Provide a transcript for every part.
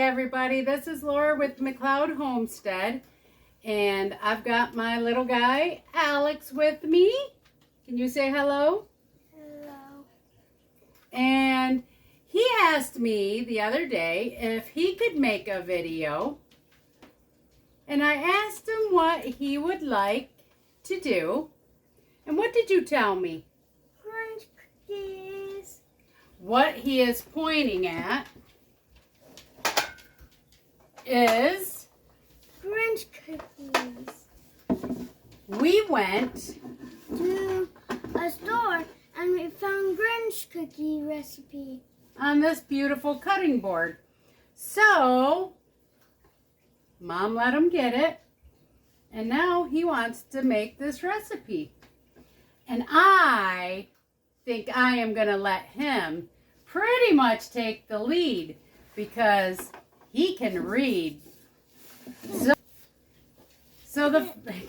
everybody, this is Laura with McLeod Homestead, and I've got my little guy Alex with me. Can you say hello? Hello. And he asked me the other day if he could make a video, and I asked him what he would like to do. And what did you tell me? Grinch Cookies. What he is pointing at is Grinch Cookies. we went To a store and we found Grinch Cookie recipe. on this beautiful cutting board. So, Mom let him get it, and now he wants to make this recipe. And I think I am going to let him pretty much take the lead because he can read.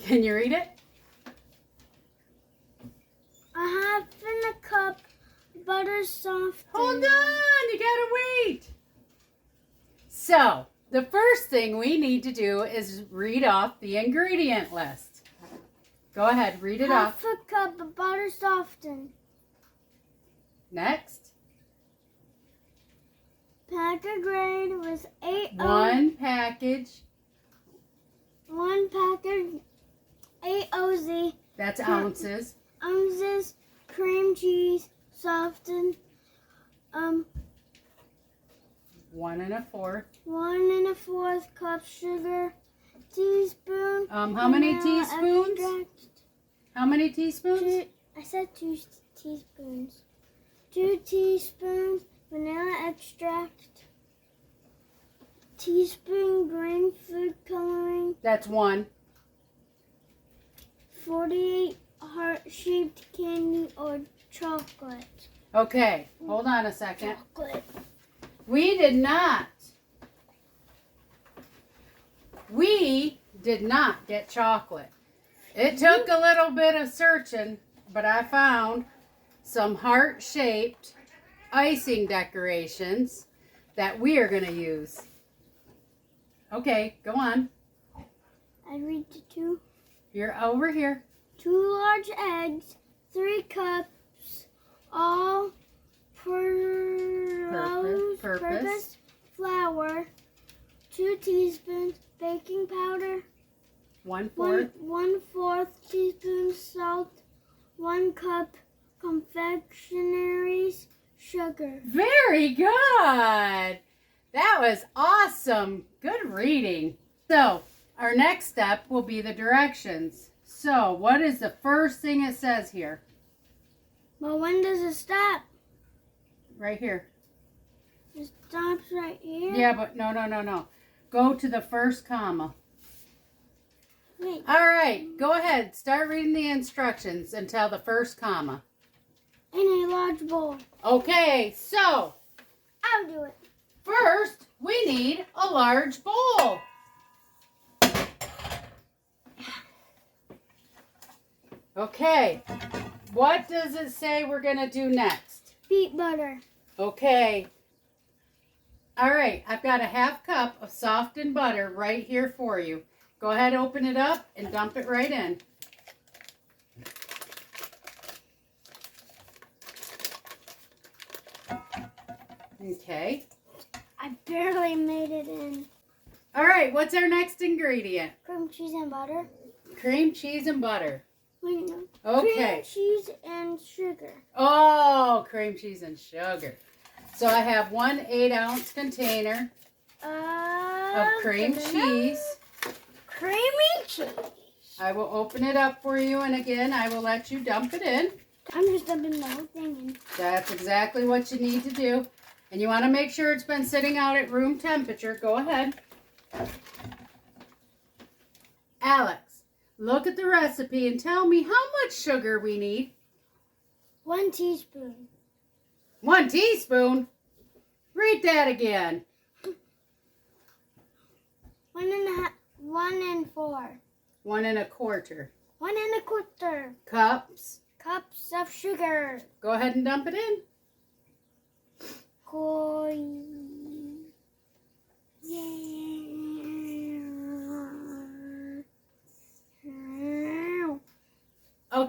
Can you read it? A half in a cup butter soft. Hold on, you gotta wait. So, the first thing we need to do is read off the ingredient list. Go ahead, read it off. Half a cup of butter softened. Next. Packer grade was 8 One package. One package 8 OZ That's ounces. ounces cream cheese softened 1 1/4. 1 1/4 cup sugar teaspoon. How many vanilla teaspoons? extract. How many teaspoons? I said 2 teaspoons. 2 teaspoons vanilla extract. Teaspoon green food coloring. That's 1. 48 heart-shaped candy or chocolate. Okay, hold on a second. Chocolate. We did not get chocolate. It took a little bit of searching, but I found some heart-shaped icing decorations that we are going to use. Okay, go on. I read the 2. You're over here. 2 large eggs, 3 cups, all purpose flour, 2 teaspoons baking powder, 1/4. 1/4 teaspoon salt, 1 cup confectionery sugar. Very good. That was awesome. Good reading. So, our next step will be the directions. So, what is the first thing it says here? But when does it stop? Right here. It stops right here? Yeah, but no. Go to the first comma. Wait. All right, go ahead. Start reading the instructions until the first comma. In a large bowl. Okay, so I'll do it. first we need a large bowl. Okay, what does it say we're going to do next? Beet butter. Okay. All right, I've got a 1/2 cup of softened butter right here for you. Go ahead, open it up and dump it right in. Okay. I barely made it in. All right, what's our next ingredient? Cream cheese and butter. Cream cheese and butter. Wait, no. Okay. Cream cheese and sugar. Oh, cream cheese and sugar. So I have 1 8-ounce container of cream cheese. Creamy cheese. I will open it up for you, and again, I will let you dump it in. I'm just dumping the whole thing in. That's exactly what you need to do. And you want to make sure it's been sitting out at room temperature. Go ahead. Alex, look at the recipe and tell me how much sugar we need. 1 teaspoon. 1 teaspoon? Read that again. 1 1/4. 1 1/4 1 1/4 cups. cups of sugar. Go ahead and dump it in.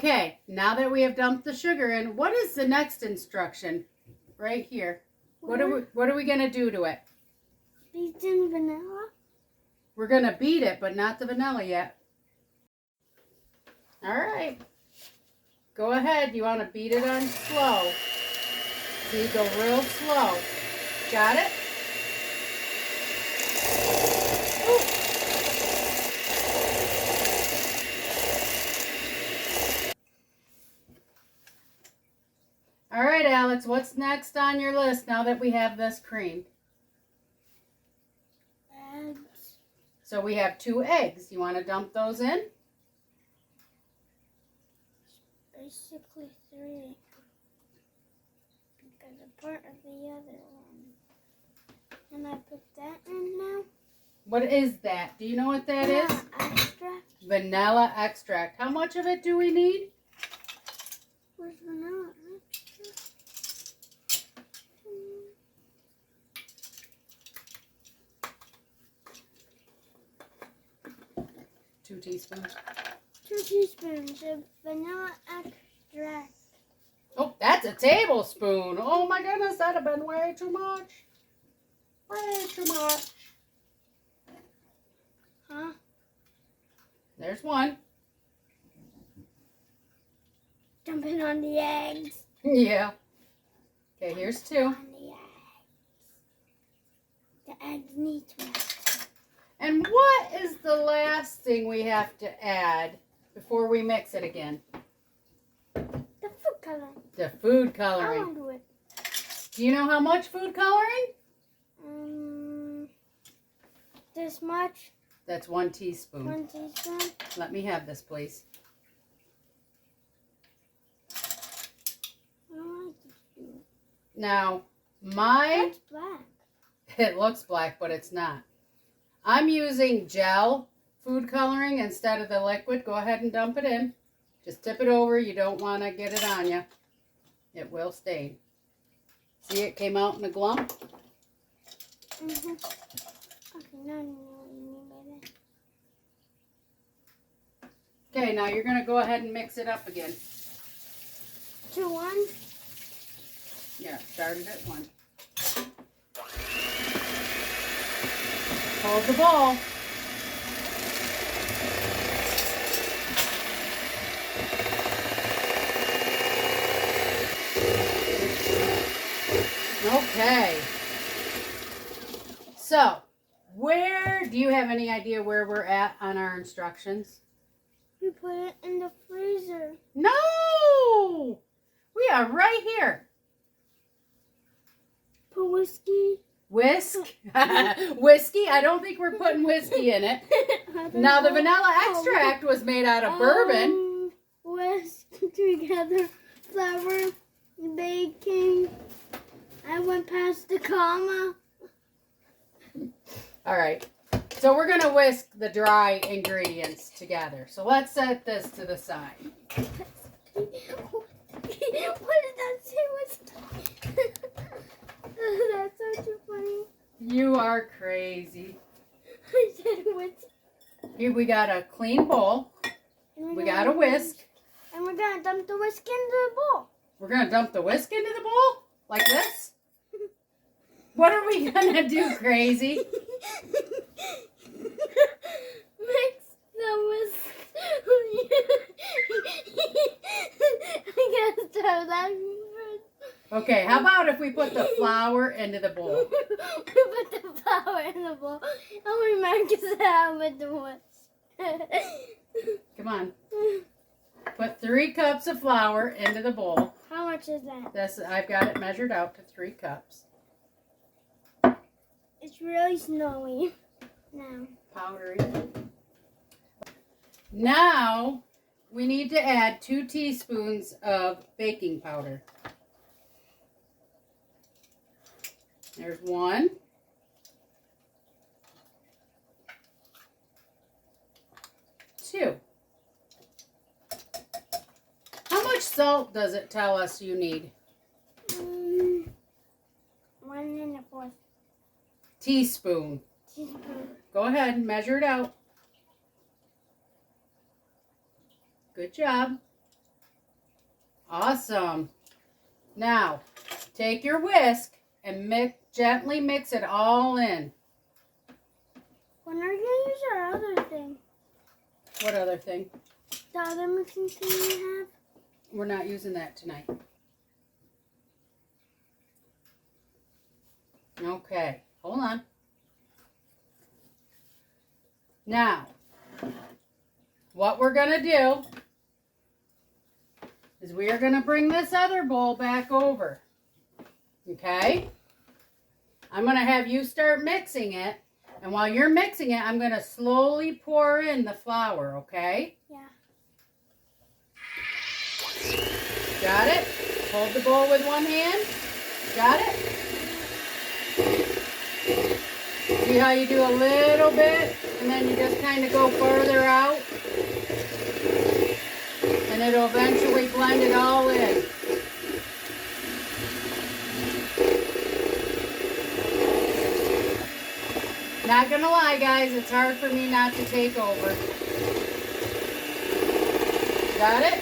Okay, now that we have dumped the sugar in, what is the next instruction? Right here. What are we gonna do to it? Beat in vanilla. We're gonna beat it, but not the vanilla yet. All right. Go ahead. You want to beat it on slow. See, go real slow. Got it? Ooh. All right, Alex, what's next on your list now that we have this cream? Eggs. So we have 2 eggs. You want to dump those in? Basically 3. Because a part of the other one. And I put that in now. What is that? Do you know what that is? Extract. Vanilla extract. How much of it do we need? Where's vanilla extract? 2 teaspoons. 2 teaspoons of vanilla extract. Oh, that's a tablespoon. Oh my goodness, that'd have been way too much. Way too much. Huh? There's 1. Dump it on the eggs. Yeah. Okay, here's 2. On the eggs. The eggs need to. And what is the last thing we have to add before we mix it again? The food coloring. The food I coloring. want to do it. Do you know how much food coloring? This much. That's 1 teaspoon. 1 teaspoon. Let me have this, please. I don't like this. Now, my... That's black. It looks black, but it's not. I'm using gel food coloring instead of the liquid. Go ahead and dump it in. Just tip it over. You don't want to get it on you. It will stain. See, it came out in a glump. Okay, now I know what you mean by that. Okay, now you're going to go ahead and mix it up again. 2-1. Yeah, started at 1. Hold the ball. Okay. So, do you have any idea where we're at on our instructions? You put it in the freezer. No! We are right here. Put whiskey. Whisk? Whiskey? I don't think we're putting whiskey in it. Now, the vanilla extract was made out of bourbon. Whisk together. Flour. Baking. I went past the comma. All right. So we're going to whisk the dry ingredients together. So let's set this to the side. What did that say? Whiskey? That's so too funny. You are crazy. I said whiskey. Here we got a clean bowl. We got a whisk. And we're going to dump the whisk into the bowl. We're going to dump the whisk into the bowl? Like this? What are we going to do, crazy? Mix the whisk. I gotta start laughing first. Okay, how about if we put the flour into the bowl? We put the flour in the bowl and we mix it out with the whisk. Come on. Put 3 cups of flour into the bowl. How much is that? I've got it measured out to 3 cups. It's really snowy now. Powdery. Now, we need to add 2 teaspoons of baking powder. There's 1. 2. How much salt does it tell us you need? 1 1/4 Teaspoon. teaspoon. Go ahead and measure it out. Good job. Awesome. Now, take your whisk and gently mix it all in. When are you going to use our other thing? What other thing? The other mixing thing we have? We're not using that tonight. Okay, hold on. Now, what we're going to do is we are going to bring this other bowl back over. Okay? I'm going to have you start mixing it. And while you're mixing it, I'm going to slowly pour in the flour, okay? Yeah. Got it? Hold the bowl with one hand. Got it? See how you do a little bit and then you just kind of go further out? And it'll eventually blend it all in. Not gonna lie, guys, it's hard for me not to take over. Got it?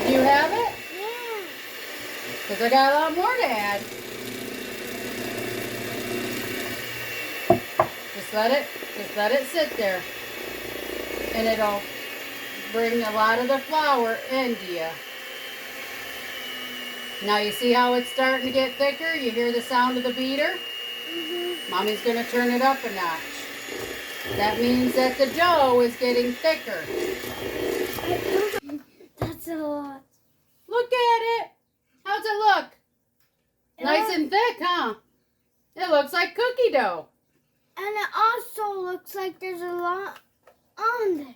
Do you have it? Yeah. Because I got a lot more to add. Just let it sit there. And it'll bring a lot of the flour into you. Now you see how it's starting to get thicker? You hear the sound of the beater? Mm-hmm. Mommy's going to turn it up a notch. That means that the dough is getting thicker. That's a lot. Look at it. How's it look? Nice and thick, huh? It looks like cookie dough. And it also looks like there's a lot on there.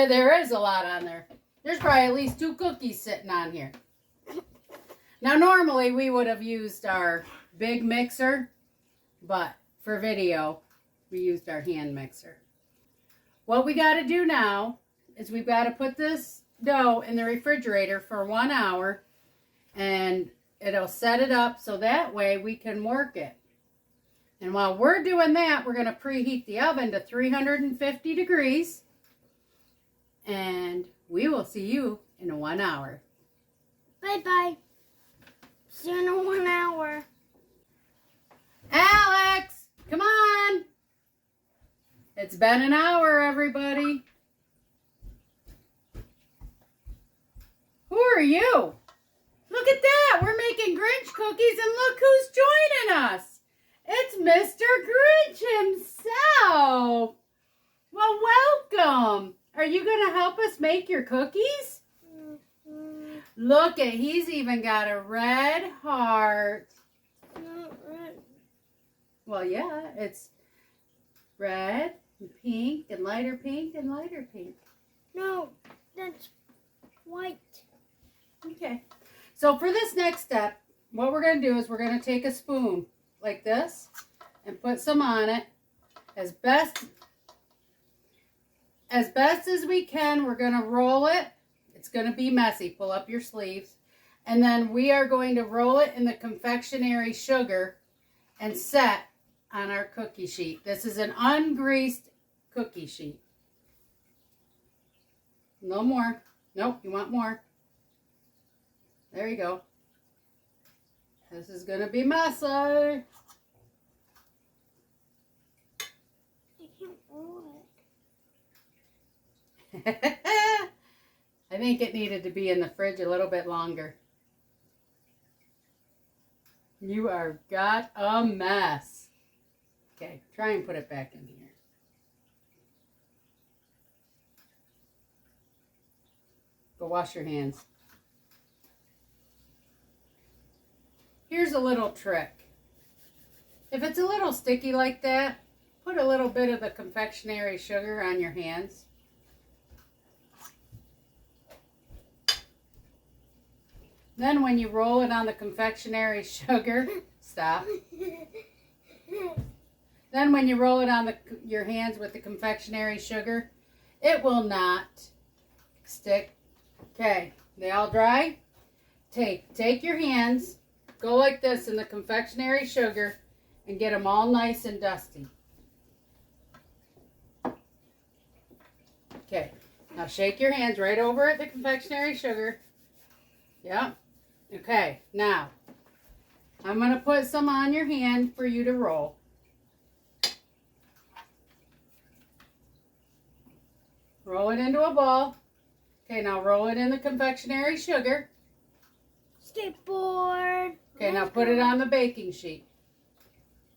There is a lot on there. There's probably at least 2 cookies sitting on here. Now, normally we would have used our big mixer, but for video, we used our hand mixer. What we got to do now is we've got to put this dough in the refrigerator for 1 hour, and it'll set it up so that way we can work it. And while we're doing that, we're going to preheat the oven to 350 degrees, and we will see you in 1 hour. Bye-bye. See you in 1 hour. Alex, come on. It's been an hour, everybody. Who are you? Look at that. We're making Grinch cookies, and look who's joining us. It's Mr. Grinch himself. Well, welcome. Are you going to help us make your cookies? Mm-hmm. Look at, he's even got a red heart. Not red. Well, yeah, it's red and pink and lighter pink and lighter pink. No, that's white. Okay. So for this next step, what we're going to do is we're going to take a spoon like this and put some on it. As best as we can, we're going to roll it. It's going to be messy. Pull up your sleeves. And then we are going to roll it in the confectionery sugar and set on our cookie sheet. This is an ungreased cookie sheet. No more. Nope, you want more. There you go. This is going to be messy. I can't roll it. I think it needed to be in the fridge a little bit longer. You are got a mess. Okay, try and put it back in here. Go wash your hands. Here's a little trick. If it's a little sticky like that, put a little bit of the confectionery sugar on your hands. Then when you roll it on the confectionery sugar, stop. Then when you roll it on your hands with the confectionery sugar, it will not stick. Okay, they all dry? Take your hands, go like this in the confectionery sugar, and get them all nice and dusty. Okay, now shake your hands right over at the confectionery sugar. Yep. Okay, now I'm going to put some on your hand for you to roll. Roll it into a ball. Okay, now roll it in the confectionery sugar. Skateboard. Okay, now put it on the baking sheet.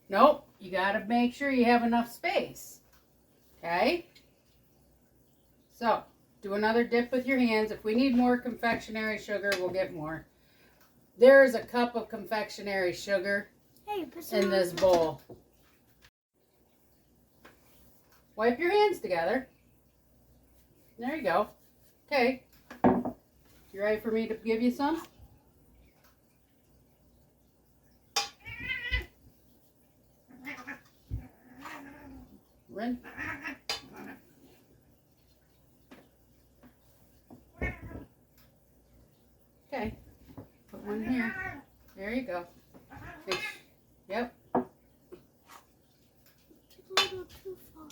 Nope, you got to make sure you have enough space. Okay? So, do another dip with your hands. If we need more confectionery sugar, we'll get more. There's a cup of confectionery sugar in this bowl. Wipe your hands together. There you go. Okay. You ready for me to give you some? Rin. Okay. Put one here. There you go. Yep. A little too far.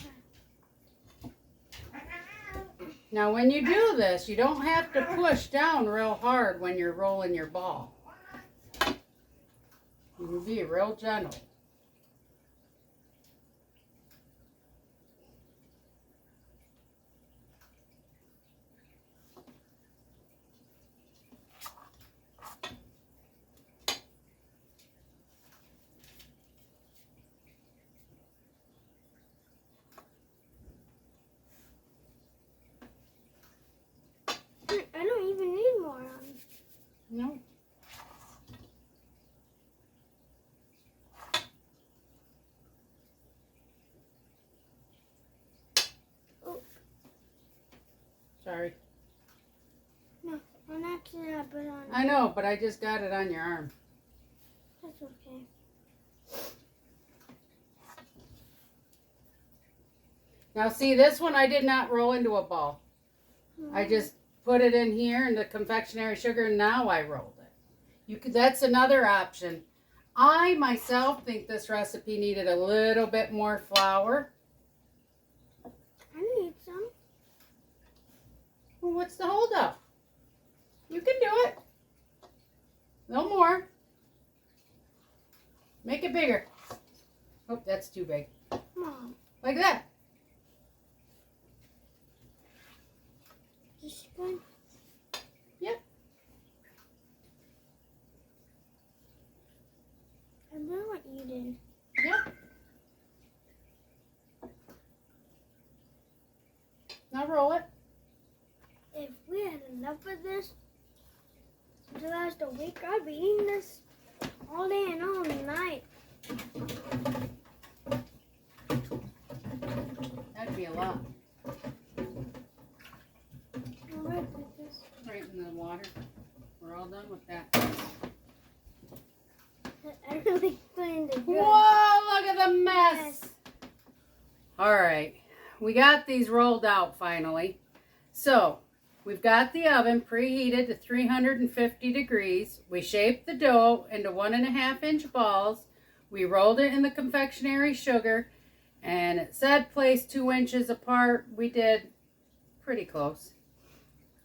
Now when you do this, you don't have to push down real hard when you're rolling your ball. You can be real gentle. I don't even need more on. No. Oh. Sorry. No, on accident I put on. I know, but I just got it on your arm. That's okay. Now see, this one I did not roll into a ball. I just put it in here in the confectionery sugar, and now I rolled it. You could, that's another option. I myself think this recipe needed a little bit more flour. I need some. Well, what's the holdup? You can do it. No more. Make it bigger. Oh, that's too big. Mom. Like that. This one? Yep. I really want you to. Yep. Now roll it. If we had enough of this to last a week, I'd be eating this all day and all night. That'd be a lot. Right like this. Right in the water. We're all done with that. I really cleaned it good. Whoa, look at the mess. All right. We got these rolled out finally. So, we've got the oven preheated to 350 degrees. We shaped the dough into 1.5-inch balls. We rolled it in the confectionery sugar, and it said place 2 inches apart. We did pretty close.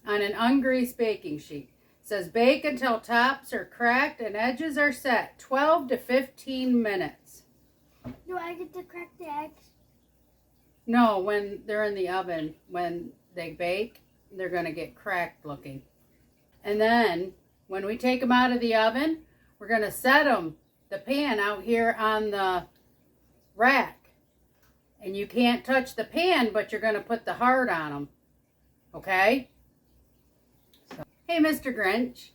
On an ungreased baking sheet. It says bake until tops are cracked and edges are set. 12 to 15 minutes. Do I get to crack the eggs? No, when they're in the oven, when they bake, they're going to get cracked looking. And then when we take them out of the oven, we're going to set them, the pan out here on the rack. And you can't touch the pan, but you're going to put the heart on them. Okay? So, hey, Mr. Grinch.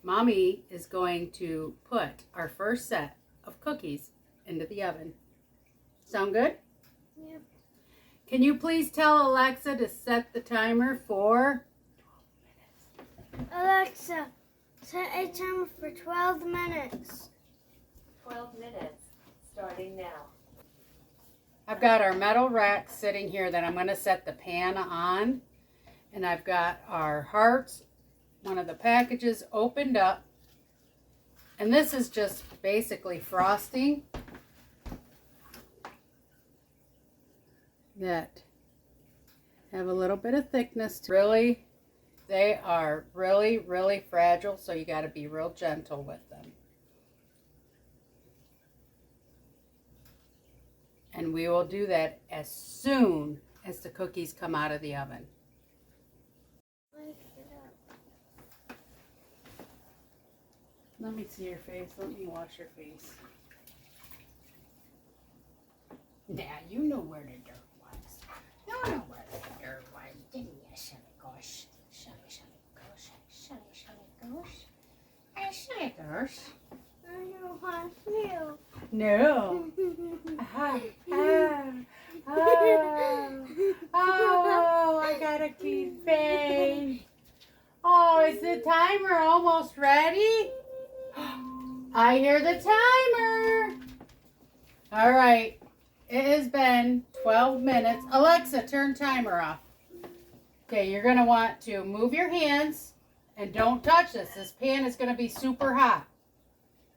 Mommy is going to put our first set of cookies into the oven. Sound good? Yep. Can you please tell Alexa to set the timer for 12 minutes? Alexa, set a timer for 12 minutes. 12 minutes, starting now. I've got our metal rack sitting here that I'm going to set the pan on. And I've got our hearts, one of the packages opened up. And this is just basically frosting that have a little bit of thickness to really They are really, really fragile, so you got to be real gentle with them. And we will do that as soon as the cookies come out of the oven. Let me see your face. Let me wash your face. Now, you know where the dirt was. You know where the dirt was, didn't you, Shelly Gosh? Shelly Gosh. Shelly Gosh. Hey, Shelly Gosh. I don't want to. No. Oh, I got a cute face. Oh, is the timer almost ready? I hear the timer. All right. It has been 12 minutes. Alexa, turn timer off. Okay, you're going to want to move your hands and don't touch this. This pan is going to be super hot.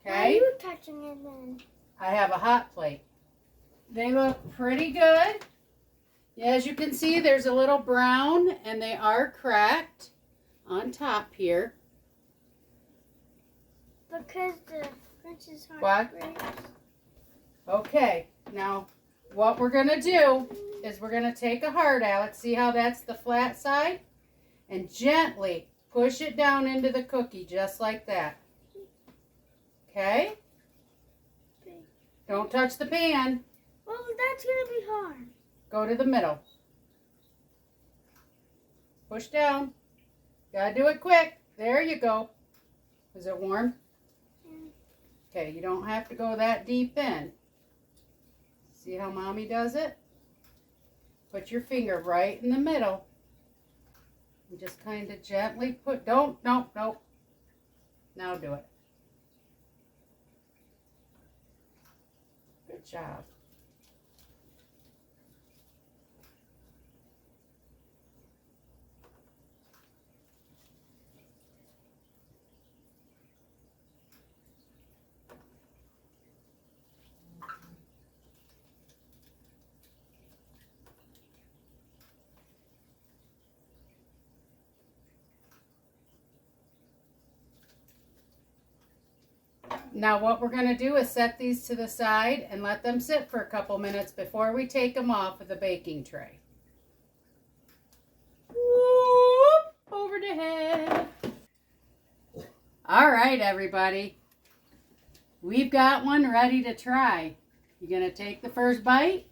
Why are Okay? you touching it then? I have a hot plate. They look pretty good. As you can see, there's a little brown and they are cracked on top here. Because the Grinch's heart What? breaks. Okay, now what we're going to do is we're going to take a heart, Alex. See how that's the flat side? And gently push it down into the cookie just like that. Okay? Don't touch the pan. Well, that's going to be hard. Go to the middle. Push down. Gotta do it quick. There you go. Is it warm? Yeah. Okay, you don't have to go that deep in. See how Mommy does it? Put your finger right in the middle. And just kind of gently put, nope. Now do it. Good job. Now what we're going to do is set these to the side and let them sit for a couple minutes before we take them off of the baking tray. Whoop, over the head. All right, everybody. We've got one ready to try. You going to take the first bite?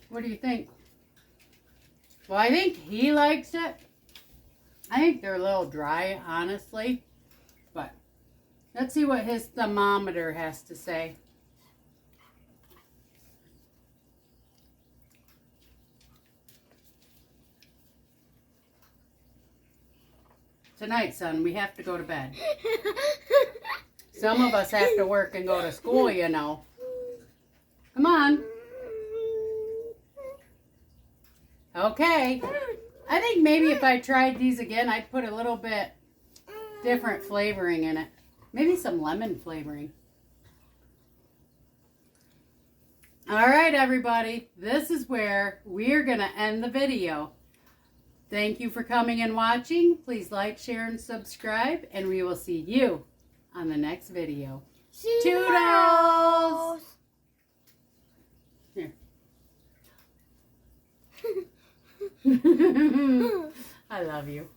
What do you think? Well, I think he likes it. I think they're a little dry, honestly. But let's see what his thermometer has to say. Tonight, son, we have to go to bed. Some of us have to work and go to school, you know. Come on. Okay. I think maybe if I tried these again, I'd put a little bit different flavoring in it. Maybe some lemon flavoring. All right, everybody. This is where we're going to end the video. Thank you for coming and watching. Please like, share, and subscribe. And we will see you on the next video. Toodles! Here. I love you.